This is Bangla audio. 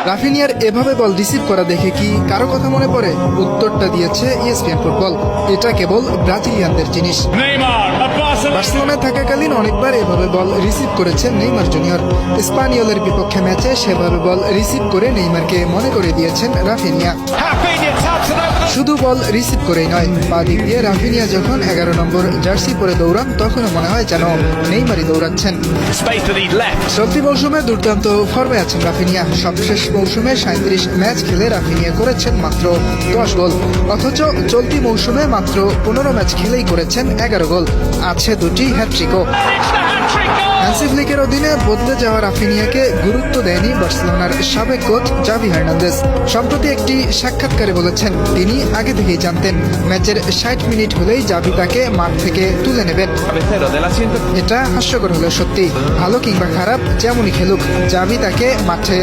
রাফিনিয়ার এভাবে বল রিসিভ করা দেখে কি কারো কথা মনে পড়ে? উত্তরটা দিয়েছে ESPN ফুটবল। এটা কেবল ব্রাজিলিয়ানদের জিনিস। বার্সেলোনায় থাকাকালীন অনেকবার এভাবে বল রিসিভ করেছেন নেইমার জুনিয়র। স্পানিওলের বিপক্ষে ম্যাচে সেভাবে বল রিসিভ করে নেইমারকে মনে করে দিয়েছেন রাফিনিয়া। শুধু বল রিসিভ করেই নয়, পা দিক দিয়ে রাফিনিয়া যখন 11 নম্বর জার্সি পরে দৌড়ান তখনও মনে হয় যেন নেইমারই দৌড়াচ্ছেন। চলতি মৌসুমে দুর্দান্ত ফর্মে আছেন রাফিনিয়া। সবশেষ মৌসুমে 37 ম্যাচ খেলে রাফিনিয়া করেছেন মাত্র 10 গোল, অথচ চলতি মৌসুমে মাত্র 15 ম্যাচ খেলেই করেছেন 11 গোল। আছে দুটি হ্যাটট্রিকও। হ্যান্সি ফ্লিকের অধীনে বদলে যাওয়া রাফিনিয়াকে গুরুত্ব দেয়নি বার্সেলোনার সাবেক কোচ জাভি হার্নান্দেজ। সম্প্রতি একটি সাক্ষাৎকারে বলেছেন তিনি আগে থেকেই জানতেন ম্যাচের 60 মিনিট হলেই জাভি তাকে মাঠ থেকে তুলে নেবেন। এটা হাস্যকর হলেও সত্যি। ভালো কিংবা খারাপ যেমনই খেলুক, জাভি তাকে মাঠে